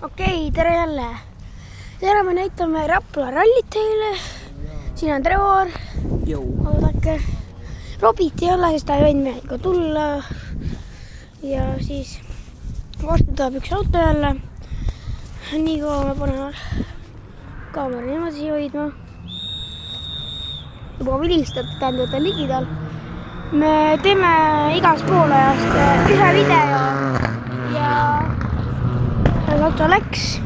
Okei, tere jälle. Täna me näitame Rapla rallit teile. Siin on Trevor. Oodake. Robit ei ole, sest ta ei võinud mehega tulla. Ja siis varsti tuleb üks auto jälle. Nii kaua me paneme kaamera niimoodi hoidma. Juba vilistab, tähendab ligidal. Me teeme igast poolajast ühe video ja auto läks.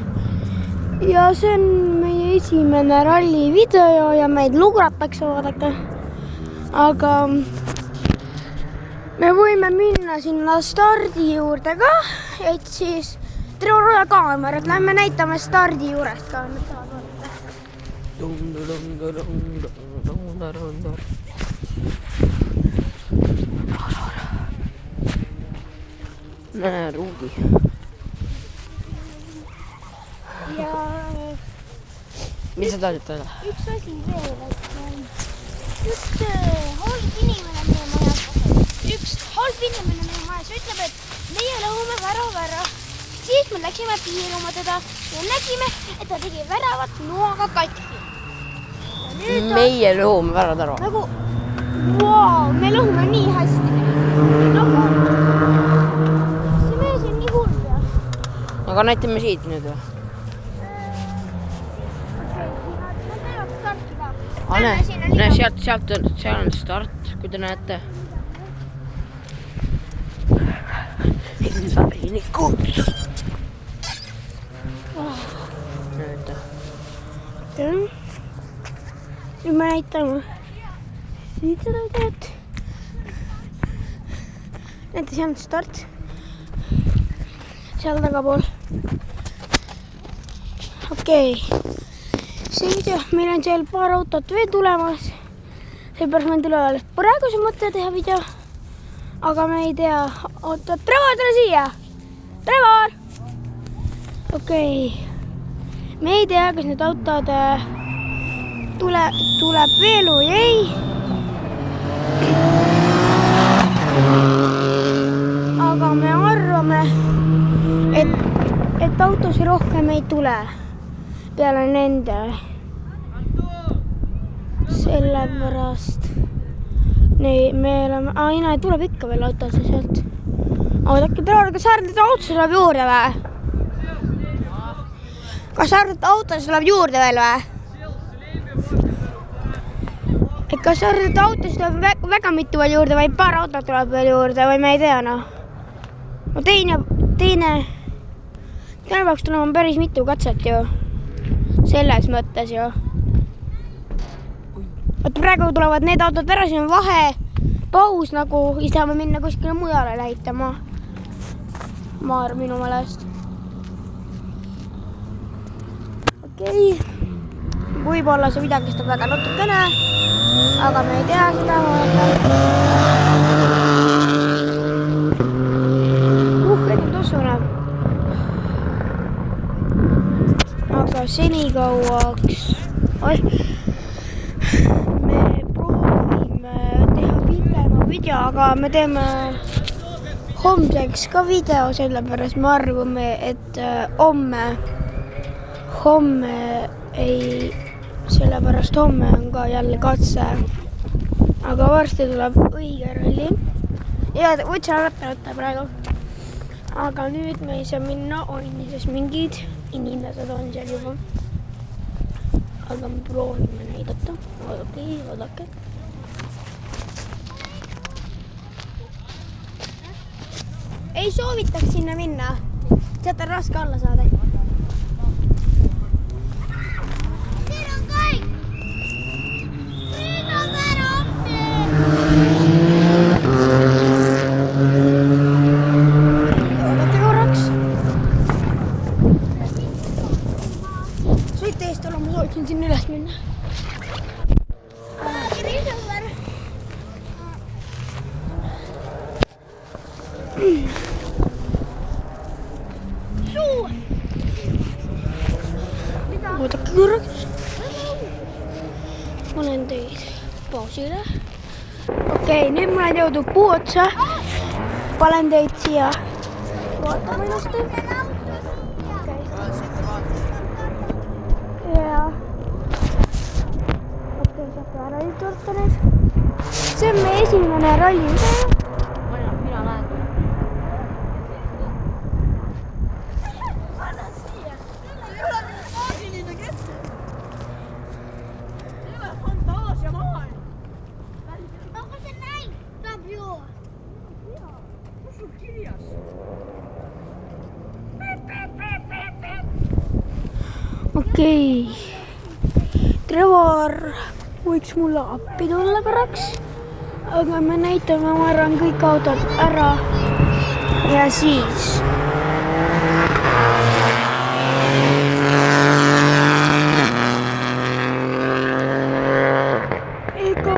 Ja see on meie esimene ralli video ja meid lugratakse, vaadake. Aga me võime minna sinna stardi juurde ka, et siis Trevor hoia kaamerat, lähme näitame stardi juurest ka. Näe, ruugi. Ja mis sa tahad ütelda? üks asi veel, et üks halb inimene meie majas ütleb, et meie lõhume värava ära. Siis me läksime piiruma teda ja nägime, et ta tegi väravat noaga katki. Meie lõhume väravad ära. Nagu, wow, me lõhume nii hästi. Nagu, see mees on nii hull. Aga näitame siit nüüd või? Näe, seal on start, kui te näete. Hilvaini kutsus. Näete. Nüüd me näitame siit seda teed. Näete, seal on start. Seal tagapool. Okei. Meil on seal paar autot veel tulemas. Seepärast meil tuleb alles praegu see mõte teha video. Aga me ei tea. Oota, Trevor, tule siia! Trevor! Okei. Me ei tea, kas need autod tuleb veel või ei. Aga me arvame, et autosi rohkem ei tule peale nende. Sellepärast me oleme... Ei, tuleb ikka veel autosse sealt. Oodake, Trevor, kas sa arvad, et autosse tuleb juurde või? Kas sa arvad, et autosse tuleb juurde veel või? Kas sa arvad, et autosse tuleb väga mitu veel juurde või paar autot tuleb veel juurde või me ei tea, noh? Teine peaks tulema päris mitu katset ju. Selles mõttes ju. Oot, praegu tulevad need autod ära, siin on vahe, paus nagu, siis tahame minna kuskile mujale lähitama. Maar minu meelest. Okei. Võib-olla see video kestab väga natukene, aga me ei tea seda. Nüüd usune. Aga senikauaks me proovime teha pikema video, aga me teeme homseks ka video, sellepärast me arvame, et homme ei, sellepärast homme on ka jälle katse. Aga varsti tuleb õige ralli. Ja võtsin arvata praegu. Aga nüüd me ei saa minna onni, sest mingid inimesed on seal juba. Aga me proovime näidata. Vaadake. Ei soovitaks sinna minna. Sealt on raske alla saada. Siin on kõik! Siin on ära appi! Oodake korraks. Sõit eest olla, ma sooviksin sinna üles minna. Oodake korraks. Panen teid pausile. Okei, nüüd ma olen jõudnud puu otsa. Panen teid siia. Vaatame ilusti. esimene ralli on see. Mina lähen. Okei. Trevor võiks mulle appi tulla korraks, aga me näitame, ma arvan, kõik autod ära ja siis. Ega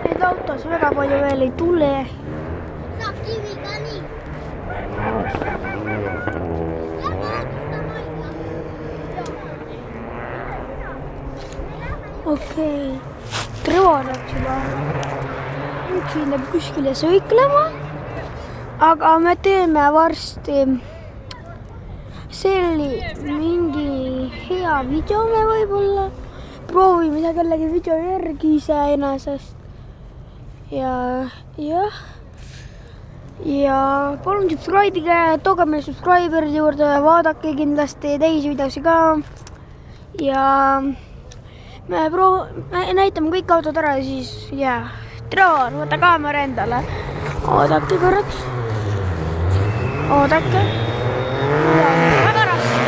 neid autos väga palju veel ei tule. Saab kiviga nii. Okei. Trevor läks juba üksinda kuskile sõiklema, aga me teeme varsti mingi hea video me võib-olla. Proovime seda kellegi video järgi iseenesest. Ja palun subscribe'ige, tooge meil subscriber'id juurde, vaadake kindlasti teisi videosi ka. Ja me näitame kõik autod ära ja siis, Trevor, võta kaamera endale. Oodake korraks. Oodake. Väga raske.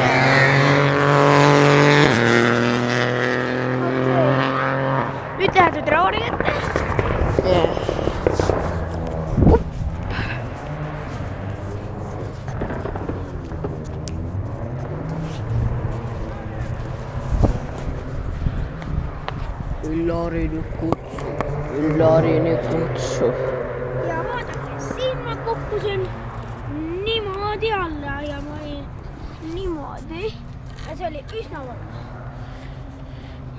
Nüüd lähete Trevori kätte. Üllari nüüd kutsu. Ja vaadake, siin ma kukkusin niimoodi alla ja ma olin niimoodi. Ja see oli üsna valus.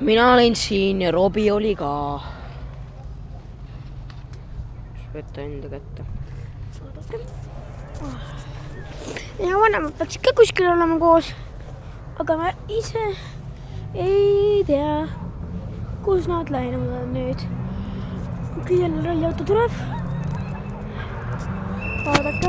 Mina olin siin ja Robi oli ka. Võtta enda kätte. Ja vanemad peaks ka kuskil olema koos. Aga ma ise ei tea, kus nad läinud on nüüd. Kui jälle ralliauto tuleb. Vaadake.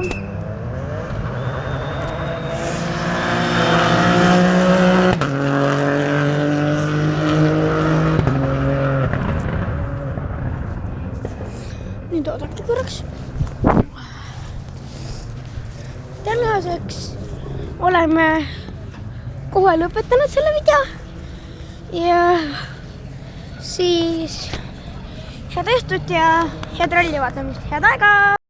Nüüd oodake korraks. Tänaseks oleme kohe lõpetanud selle video. Ja siis head õhtut ja head ralli vaatamist. Head aega!